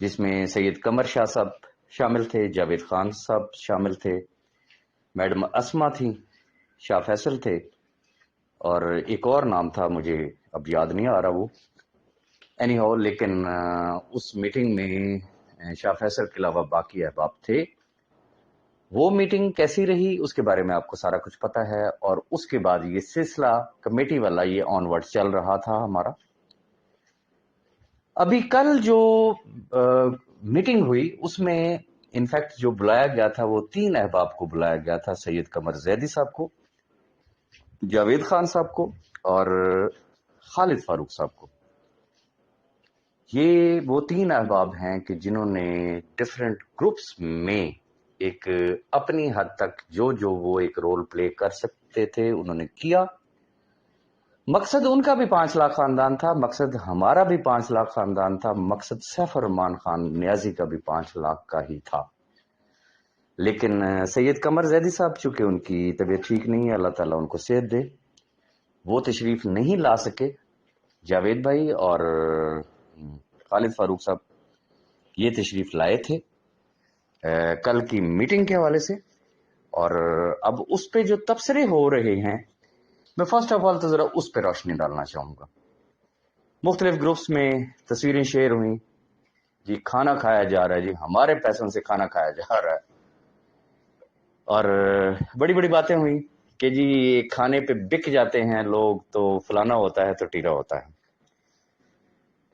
جس میں سید قمر شاہ صاحب شامل تھے، جاوید خان صاحب شامل تھے، میڈم اسما تھی، شاہ فیصل تھے، اور ایک اور نام تھا مجھے اب یاد نہیں آ رہا وہ اینی ہاؤ، لیکن اس میٹنگ میں شاہ فیصل کے علاوہ باقی احباب تھے۔ وہ میٹنگ کیسی رہی اس کے بارے میں آپ کو سارا کچھ پتا ہے، اور اس کے بعد یہ سلسلہ کمیٹی والا یہ آن ورڈ چل رہا تھا ہمارا۔ ابھی کل جو میٹنگ ہوئی اس میں انفیکٹ جو بلایا گیا تھا وہ 3 احباب کو بلایا گیا تھا، سید قمر زیدی صاحب کو، جاوید خان صاحب کو، اور خالد فاروق صاحب کو۔ یہ وہ 3 احباب ہیں کہ جنہوں نے ڈفرینٹ گروپس میں ایک اپنی حد تک جو وہ ایک رول پلے کر سکتے تھے انہوں نے کیا۔ مقصد ان کا بھی 5 لاکھ خاندان تھا، مقصد ہمارا بھی 5 لاکھ خاندان تھا، مقصد سیف الرحمان خان نیازی کا بھی 5 لاکھ کا ہی تھا۔ لیکن سید قمر زیدی صاحب چونکہ ان کی طبیعت ٹھیک نہیں ہے، اللہ تعالیٰ ان کو صحت دے، وہ تشریف نہیں لا سکے۔ جاوید بھائی اور خالد فاروق صاحب یہ تشریف لائے تھے کل کی میٹنگ کے حوالے سے، اور اب اس پہ جو تبصرے ہو رہے ہیں میں فرسٹ آف آل تو ذرا اس پہ روشنی ڈالنا چاہوں گا۔ مختلف گروپس میں تصویریں شیئر ہوئیں، جی کھانا کھایا جا رہا ہے، جی ہمارے پیسوں سے کھانا کھایا جا رہا ہے، اور بڑی بڑی باتیں ہوئیں کہ جی کھانے پہ بک جاتے ہیں لوگ تو فلانا ہوتا ہے تو ٹیرا ہوتا ہے۔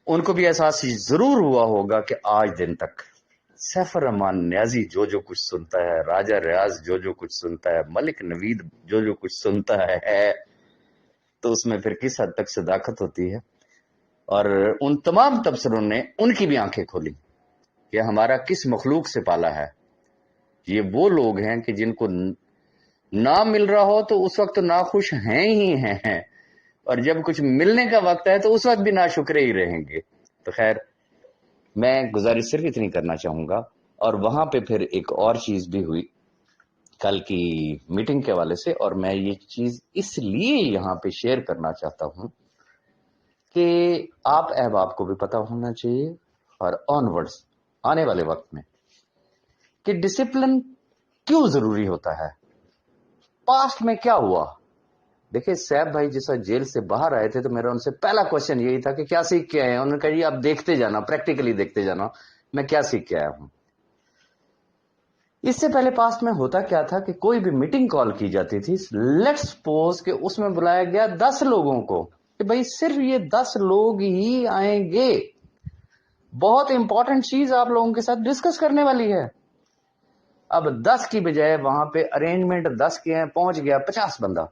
ان کو بھی احساس ضرور ہوا ہوگا کہ آج دن تک سیف الرحمان نیازی جو کچھ سنتا ہے، راجہ ریاض جو کچھ سنتا ہے، ملک نوید جو کچھ سنتا ہے، تو اس میں پھر کس حد تک صداقت ہوتی ہے۔ اور ان تمام تبصروں نے ان کی بھی آنکھیں کھولی کہ ہمارا کس مخلوق سے پالا ہے۔ یہ وہ لوگ ہیں کہ جن کو نہ مل رہا ہو تو اس وقت ناخوش ہیں ہی ہیں، اور جب کچھ ملنے کا وقت ہے تو اس وقت بھی ناشکرے ہی رہیں گے۔ تو خیر میں گزارش صرف اتنی کرنا چاہوں گا۔ اور وہاں پہ پھر ایک اور چیز بھی ہوئی کل کی میٹنگ کے حوالے سے، اور میں یہ چیز اس لیے یہاں پہ شیئر کرنا چاہتا ہوں کہ آپ احباب کو بھی پتا ہونا چاہیے اور آن ورڈز آنے والے وقت میں کہ ڈسپلن کیوں ضروری ہوتا ہے۔ پاسٹ میں کیا ہوا؟ دیکھیں سیف بھائی جیسا جیل سے باہر آئے تھے تو میرا ان سے پہلا کوشچن یہی تھا کہ کیا سیکھ کے آئے ہیں؟ انہوں نے کہا جی آپ دیکھتے جانا، پریکٹیکلی دیکھتے جانا میں کیا سیکھ کے آیا ہوں۔ اس سے پہلے پاسٹ میں ہوتا کیا تھا کہ کوئی بھی میٹنگ کال کی جاتی تھی، لیٹس سپوز کہ اس میں بلایا گیا 10 لوگوں کو کہ بھائی صرف یہ 10 لوگ ہی آئیں گے، بہت امپورٹنٹ چیز آپ لوگوں کے ساتھ ڈسکس کرنے والی ہے۔ اب 10 کی بجائے وہاں پہ ارینجمنٹ 10 کے ہیں، پہنچ گیا 50 بندہ۔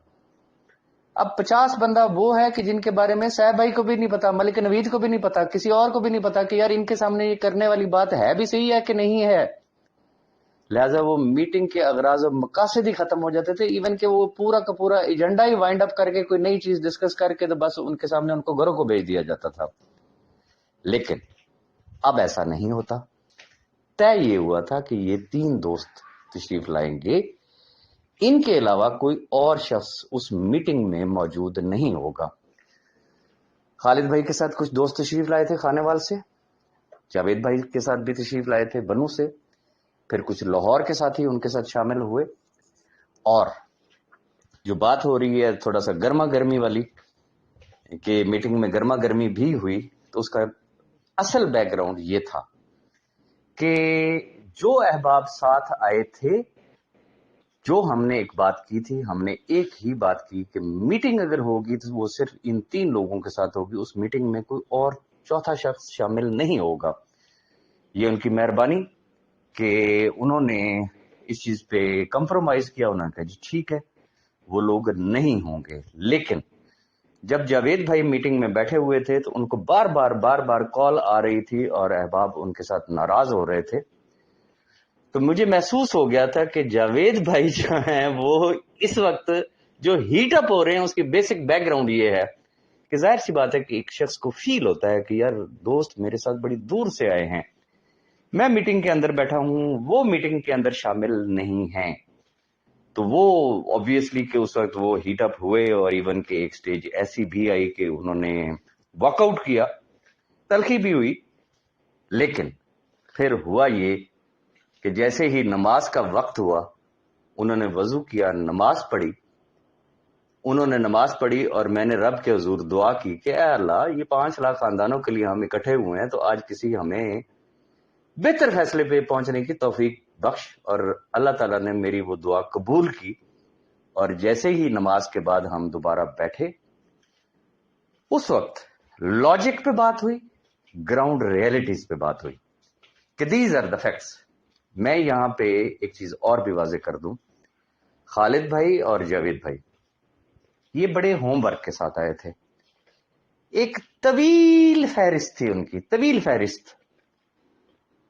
اب 50 بندہ وہ ہے کہ جن کے بارے میں صاحب بھائی کو بھی نہیں پتا، ملک نوید کو بھی نہیں پتا، کسی اور کو بھی نہیں پتا کہ یار ان کے سامنے یہ کرنے والی بات ہے بھی صحیح ہے کہ نہیں ہے۔ لہٰذا وہ میٹنگ کے اغراض و مقاصد ہی ختم ہو جاتے تھے، ایون کہ وہ پورا کا پورا ایجنڈا ہی وائنڈ اپ کر کے کوئی نئی چیز ڈسکس کر کے تو بس ان کے سامنے ان کو گھروں کو بھیج دیا جاتا تھا۔ لیکن اب ایسا نہیں ہوتا۔ طے یہ ہوا تھا کہ یہ 3 دوست تشریف لائیں گے، ان کے علاوہ کوئی اور شخص اس میٹنگ میں موجود نہیں ہوگا۔ خالد بھائی کے ساتھ کچھ دوست تشریف لائے تھے خانے وال سے، جاوید بھائی کے ساتھ بھی تشریف لائے تھے بنو سے، پھر کچھ لاہور کے ساتھی ان کے ساتھ شامل ہوئے، اور جو بات ہو رہی ہے تھوڑا سا گرما گرمی والی کہ میٹنگ میں گرما گرمی بھی ہوئی، تو اس کا اصل بیک گراؤنڈ یہ تھا کہ جو احباب ساتھ آئے تھے، جو ہم نے ایک بات کی تھی، ہم نے ایک ہی بات کی کہ میٹنگ اگر ہوگی تو وہ صرف ان 3 لوگوں کے ساتھ ہوگی، اس میٹنگ میں کوئی اور چوتھا شخص شامل نہیں ہوگا۔ یہ ان کی مہربانی کہ انہوں نے اس چیز پہ کمپرومائز کیا، انہوں نے کہا جی ٹھیک ہے وہ لوگ نہیں ہوں گے۔ لیکن جب جاوید بھائی میٹنگ میں بیٹھے ہوئے تھے تو ان کو بار بار کال آ رہی تھی اور احباب ان کے ساتھ ناراض ہو رہے تھے، تو مجھے محسوس ہو گیا تھا کہ جاوید بھائی جو ہیں وہ اس وقت جو ہیٹ اپ ہو رہے ہیں اس کی بیسک بیک گراؤنڈ یہ ہے کہ ظاہر سی بات ہے کہ ایک شخص کو فیل ہوتا ہے کہ یار دوست میرے ساتھ بڑی دور سے آئے ہیں، میں میٹنگ کے اندر بیٹھا ہوں، وہ میٹنگ کے اندر شامل نہیں ہیں، تو وہ obviously کہ اس وقت وہ ہیٹ اپ ہوئے، اور ایون کہ ایک سٹیج ایسی بھی آئی کہ انہوں نے واک آؤٹ کیا، تلخی بھی ہوئی۔ لیکن پھر ہوا یہ کہ جیسے ہی نماز کا وقت ہوا انہوں نے وضو کیا, نماز پڑھی. انہوں نے نماز پڑھی اور میں نے رب کے حضور دعا کی کہ اے اللہ, یہ 5 لاکھ خاندانوں کے لیے ہم اکٹھے ہوئے ہیں, تو آج کسی ہمیں بہتر فیصلے پہ پہنچنے کی توفیق بخش. اور اللہ تعالیٰ نے میری وہ دعا قبول کی. اور جیسے ہی نماز کے بعد ہم دوبارہ بیٹھے, اس وقت لاجک پہ بات ہوئی, گراؤنڈ ریئلٹیز پہ بات ہوئی کہ دیز آر دا فیکٹس. میں یہاں پہ ایک چیز اور بھی واضح کر دوں, خالد بھائی اور جاوید بھائی یہ بڑے ہوم ورک کے ساتھ آئے تھے. ایک طویل فہرست تھی ان کی, طویل فہرست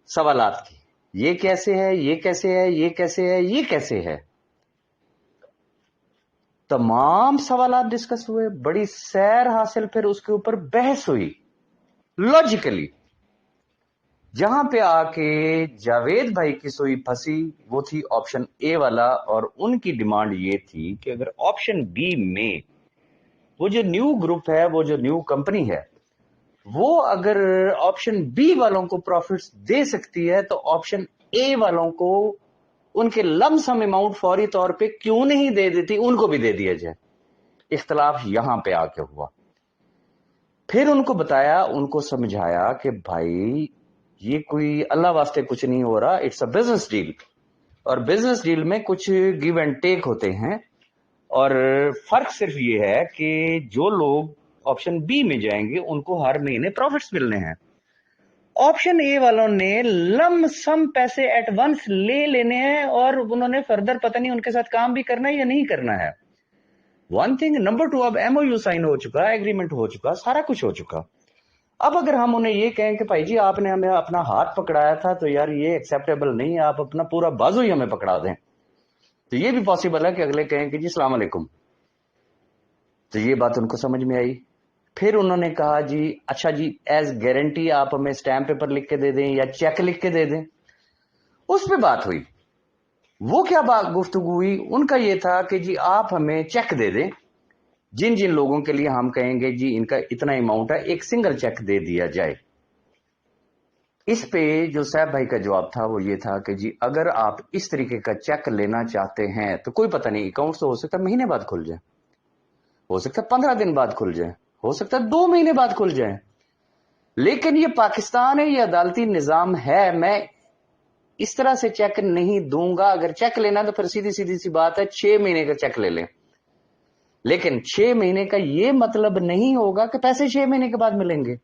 سوالات کی. یہ کیسے ہے, یہ کیسے ہے, یہ کیسے ہے, یہ کیسے ہے. تمام سوالات ڈسکس ہوئے, بڑی سیر حاصل, پھر اس کے اوپر بحث ہوئی لاجیکلی. جہاں پہ آ کے جاوید بھائی کی سوئی پھنسی وہ تھی آپشن اے والا, اور ان کی ڈیمانڈ یہ تھی کہ اگر آپشن بی میں وہ جو نیو گروپ ہے, وہ جو نیو کمپنی ہے, وہ اگر آپشن بی والوں کو پروفٹس دے سکتی ہے تو آپشن اے والوں کو ان کے لم سم اماؤنٹ فوری طور پہ کیوں نہیں دے دیتی, ان کو بھی دے دیا جائے. اختلاف یہاں پہ آ کے ہوا. پھر ان کو بتایا, ان کو سمجھایا کہ بھائی یہ کوئی اللہ واسطے کچھ نہیں ہو رہا, اٹس اے بزنس ڈیل, اور بزنس ڈیل میں کچھ گیو اینڈ ٹیک ہوتے ہیں, اور فرق صرف یہ ہے کہ جو لوگ آپشن بی میں جائیں گے ان کو ہر مہینے پروفٹس ملنے ہیں. آپشن اے والوں نے لم سم پیسے ایٹ ونس لے لینے ہیں, اور انہوں نے فردر پتہ نہیں ان کے ساتھ کام بھی کرنا ہے یا نہیں کرنا ہے. One thing. نمبر 2, اب ایم او یو سائن ہو چکا, ایگریمنٹ ہو چکا, سارا کچھ ہو چکا. اب اگر ہم انہیں یہ کہیں کہ بھائی جی آپ نے ہمیں اپنا ہاتھ پکڑایا تھا تو یار یہ ایکسیپٹیبل نہیں ہے, آپ اپنا پورا بازو ہی ہمیں پکڑا دیں, تو یہ بھی پاسبل ہے کہ اگلے کہیں کہ جی السلام علیکم. تو یہ بات ان کو سمجھ میں آئی. پھر انہوں نے کہا جی اچھا جی ایز گارنٹی آپ ہمیں اسٹیمپ پیپر لکھ کے دے دیں یا چیک لکھ کے دے دیں. اس پہ بات ہوئی. وہ کیا بات گفتگو ہوئی, ان کا یہ تھا کہ جی آپ ہمیں چیک دے دیں, جن جن لوگوں کے لیے ہم کہیں گے جی ان کا اتنا اماؤنٹ ہے, ایک سنگل چیک دے دیا جائے. اس پہ جو صاحب بھائی کا جواب تھا وہ یہ تھا کہ جی اگر آپ اس طریقے کا چیک لینا چاہتے ہیں تو کوئی پتہ نہیں, اکاؤنٹ تو ہو سکتا ہے مہینے بعد کھل جائے, ہو سکتا ہے 15 دن بعد کھل جائے, ہو سکتا ہے 2 مہینے بعد کھل جائے, لیکن یہ پاکستان ہے, یہ عدالتی نظام ہے, میں اس طرح سے چیک نہیں دوں گا. اگر چیک لینا تو پھر سیدھی سی بات ہے 6 مہینے کا چیک لے لیں, لیکن 6 مہینے کا یہ مطلب نہیں ہوگا کہ پیسے 6 مہینے کے بعد ملیں گے.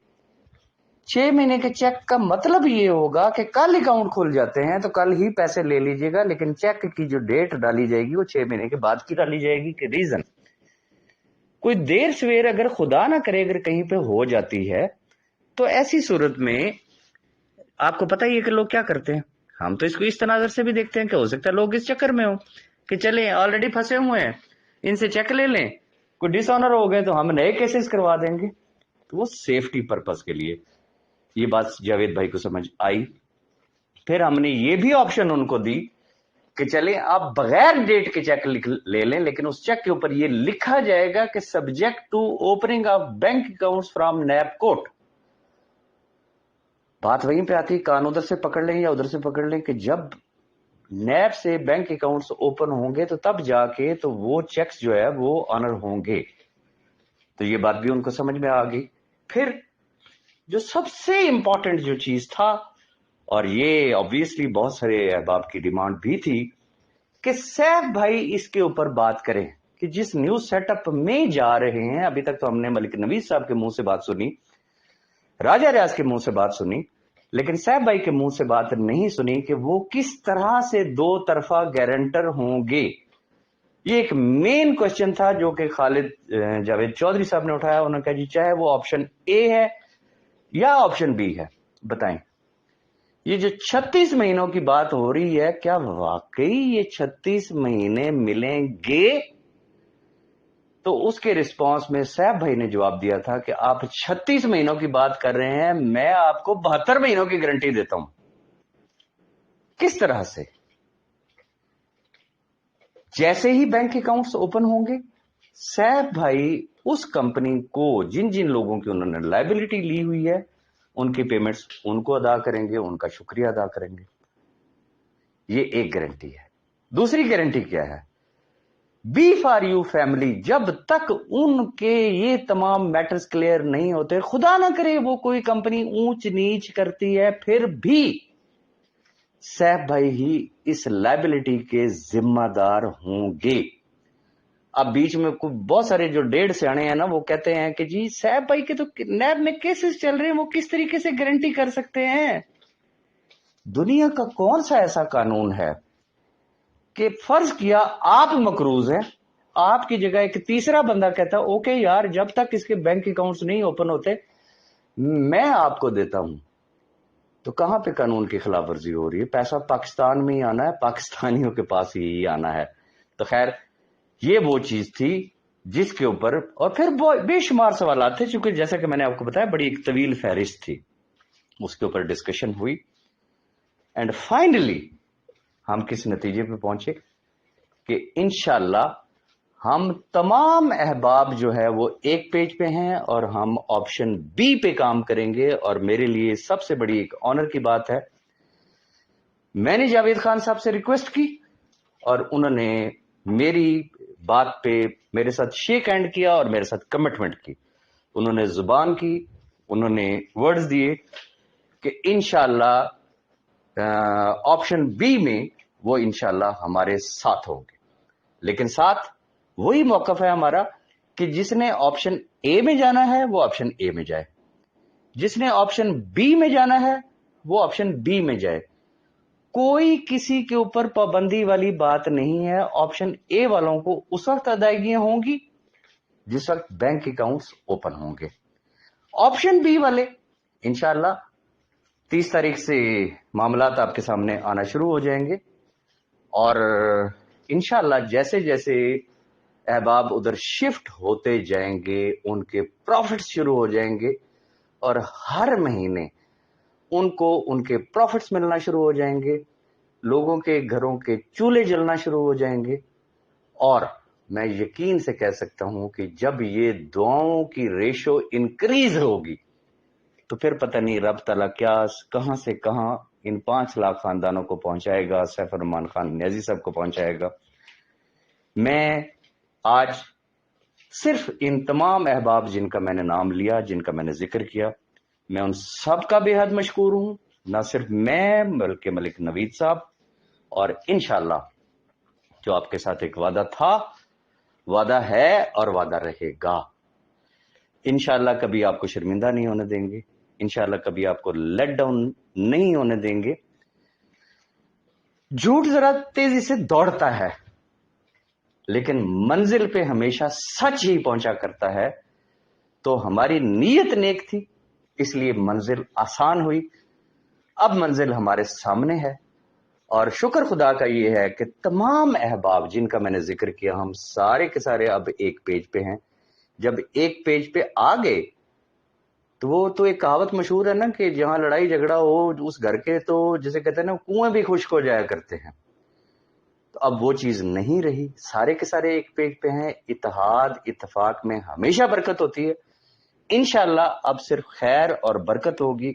6 مہینے کے چیک کا مطلب یہ ہوگا کہ کل اکاؤنٹ کھل جاتے ہیں تو کل ہی پیسے لے لیجئے گا, لیکن چیک کی جو ڈیٹ ڈالی جائے گی وہ 6 مہینے کے بعد کی ڈالی جائے گی. کہ ریزن کوئی دیر سویر اگر خدا نہ کرے اگر کہیں پہ ہو جاتی ہے تو ایسی صورت میں آپ کو پتہ ہی ہے کہ لوگ کیا کرتے ہیں. ہم تو اس کو اس تناظر سے بھی دیکھتے ہیں کہ ہو سکتا ہے لوگ اس چکر میں ہوں کہ چلیں آلریڈی پھنسے ہوئے ہیں, ان سے چیک لے لیں, کوئی ڈس آنر ہو گئے تو ہم نئے کیسز کروا دیں گے. تو وہ سیفٹی پرپز کے لیے یہ بات جاوید بھائی کو سمجھ آئی. پھر ہم نے یہ بھی آپشن ان کو دی کہ چلیں آپ بغیر ڈیٹ کے چیک لے لیں, لیکن اس چیک کے اوپر یہ لکھا جائے گا کہ subject to opening of bank accounts from NAB court. بات وہیں پہ آتی, کان ادھر سے پکڑ لیں یا ادھر سے پکڑ لیں کہ جب نیب سے بینک اکاؤنٹس اوپن ہوں گے تو تب جا کے تو وہ چیکس جو ہے وہ آنر ہوں گے. تو یہ بات بھی ان کو سمجھ میں آ گئی. پھر جو سب سے امپورٹنٹ جو چیز تھا, اور یہ obviously بہت سارے احباب کی ڈیمانڈ بھی تھی کہ سیف بھائی اس کے اوپر بات کریں کہ جس نیو سیٹ اپ میں جا رہے ہیں. ابھی تک تو ہم نے ملک نویز صاحب کے منہ سے بات سنی, راجہ ریاض کے منہ سے بات سنی, لیکن صاحب بھائی کے منہ سے بات نہیں سنی کہ وہ کس طرح سے 2 طرفہ گارنٹر ہوں گے. یہ ایک مین کوشچن تھا جو کہ خالد جاوید چودھری صاحب نے اٹھایا. انہوں نے کہا جی چاہے وہ آپشن اے ہے یا آپشن بی ہے, بتائیں یہ جو 36 مہینوں کی بات ہو رہی ہے کیا واقعی یہ 36 مہینے ملیں گے؟ تو اس کے رسپانس میں صاحب بھائی نے جواب دیا تھا کہ آپ 36 مہینوں کی بات کر رہے ہیں, میں آپ کو 72 مہینوں کی گارنٹی دیتا ہوں. کس طرح سے؟ جیسے ہی بینک اکاؤنٹس اوپن ہوں گے, صاحب بھائی اس کمپنی کو جن جن لوگوں کی انہوں نے لائبلٹی لی ہوئی ہے ان کی پیمنٹس ان کو ادا کریں گے, ان کا شکریہ ادا کریں گے. یہ ایک گارنٹی ہے. دوسری گارنٹی کیا ہے؟ بی فار یو فیملی, جب تک ان کے یہ تمام میٹرز کلیئر نہیں ہوتے, خدا نہ کرے وہ کوئی کمپنی اونچ نیچ کرتی ہے, پھر بھی سیف بھائی ہی اس لائبلٹی کے ذمہ دار ہوں گے. اب بیچ میں بہت سارے جو 1.5 سیانے ہیں نا, وہ کہتے ہیں کہ جی سیف بھائی کے تو نیب میں کیسز چل رہے ہیں, وہ کس طریقے سے گارنٹی کر سکتے ہیں. دنیا کا کون سا ایسا قانون ہے کہ فرض کیا آپ مقروض ہیں, آپ کی جگہ ایک تیسرا بندہ کہتا ہے اوکے یار جب تک اس کے بینک اکاؤنٹس نہیں اوپن ہوتے میں آپ کو دیتا ہوں, تو کہاں پہ قانون کی خلاف ورزی ہو رہی ہے؟ پیسہ پاکستان میں ہی آنا ہے, پاکستانیوں کے پاس ہی آنا ہے. تو خیر یہ وہ چیز تھی جس کے اوپر, اور پھر بے شمار سوالات تھے, چونکہ جیسا کہ میں نے آپ کو بتایا بڑی ایک طویل فہرست تھی, اس کے اوپر ڈسکشن ہوئی, اینڈ فائنلی ہم کس نتیجے پہ پہنچے کہ انشاءاللہ ہم تمام احباب جو ہے وہ ایک پیج پہ ہیں اور ہم آپشن بی پہ کام کریں گے. اور میرے لیے سب سے بڑی ایک آنر کی بات ہے, میں نے جاوید خان صاحب سے ریکویسٹ کی اور انہوں نے میری بات پہ میرے ساتھ شیک ہینڈ کیا اور میرے ساتھ کمٹمنٹ کی. انہوں نے زبان کی, انہوں نے ورڈز دیے کہ انشاءاللہ آپشن بی میں وہ انشاءاللہ ہمارے ساتھ ہوں گے. لیکن ساتھ وہی موقف ہے ہمارا کہ جس نے آپشن اے میں جانا ہے وہ آپشن اے میں جائے, جس نے آپشن بی میں جانا ہے وہ آپشن بی میں جائے. کوئی کسی کے اوپر پابندی والی بات نہیں ہے. آپشن اے والوں کو اس وقت ادائیگیاں ہوں گی جس وقت بینک اکاؤنٹس اوپن ہوں گے. آپشن بی والے انشاءاللہ 30 تاریخ سے معاملات آپ کے سامنے آنا شروع ہو جائیں گے, اور انشاءاللہ جیسے جیسے احباب ادھر شفٹ ہوتے جائیں گے ان کے پروفٹس شروع ہو جائیں گے, اور ہر مہینے ان کو ان کے پروفٹس ملنا شروع ہو جائیں گے, لوگوں کے گھروں کے چولہے جلنا شروع ہو جائیں گے. اور میں یقین سے کہہ سکتا ہوں کہ جب یہ دعاؤں کی ریشو انکریز ہوگی تو پھر پتہ نہیں رب تعالیٰ کیا کہاں سے کہاں ان 5 لاکھ خاندانوں کو پہنچائے گا, سیف الرحمان خان نیازی صاحب کو پہنچائے گا. میں آج صرف ان تمام احباب جن کا میں نے نام لیا, جن کا میں نے ذکر کیا, میں ان سب کا بے حد مشکور ہوں. نہ صرف میں بلکہ ملک نوید صاحب, اور انشاءاللہ جو آپ کے ساتھ ایک وعدہ تھا, وعدہ ہے اور وعدہ رہے گا. انشاءاللہ کبھی آپ کو شرمندہ نہیں ہونے دیں گے, انشاءاللہ کبھی آپ کو لیٹ ڈاؤن نہیں ہونے دیں گے. جھوٹ ذرا تیزی سے دوڑتا ہے لیکن منزل پہ ہمیشہ سچ ہی پہنچا کرتا ہے. تو ہماری نیت نیک تھی اس لیے منزل آسان ہوئی. اب منزل ہمارے سامنے ہے, اور شکر خدا کا یہ ہے کہ تمام احباب جن کا میں نے ذکر کیا ہم سارے کے سارے اب ایک پیج پہ ہیں. جب ایک پیج پہ آ گئے تو وہ تو ایک کہاوت مشہور ہے نا کہ جہاں لڑائی جھگڑا ہو اس گھر کے تو جسے کہتے ہیں نا کنویں بھی خشک ہو جایا کرتے ہیں. تو اب وہ چیز نہیں رہی, سارے کے سارے ایک پیج پہ ہیں. اتحاد اتفاق میں ہمیشہ برکت ہوتی ہے. انشاءاللہ اب صرف خیر اور برکت ہوگی.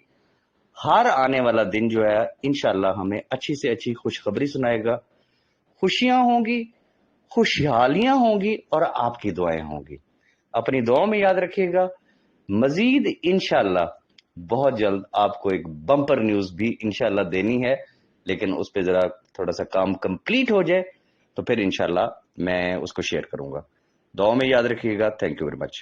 ہر آنے والا دن جو ہے انشاءاللہ ہمیں اچھی سے اچھی خوشخبری سنائے گا. خوشیاں ہوں گی, خوشحالیاں ہوں گی, اور آپ کی دعائیں ہوں گی. اپنی دعاؤں میں یاد رکھیے گا. مزید انشاءاللہ بہت جلد آپ کو ایک بمپر نیوز بھی انشاءاللہ دینی ہے, لیکن اس پہ ذرا تھوڑا سا کام کمپلیٹ ہو جائے تو پھر انشاءاللہ میں اس کو شیئر کروں گا. دعاؤں میں یاد رکھیے گا. Thank you very much.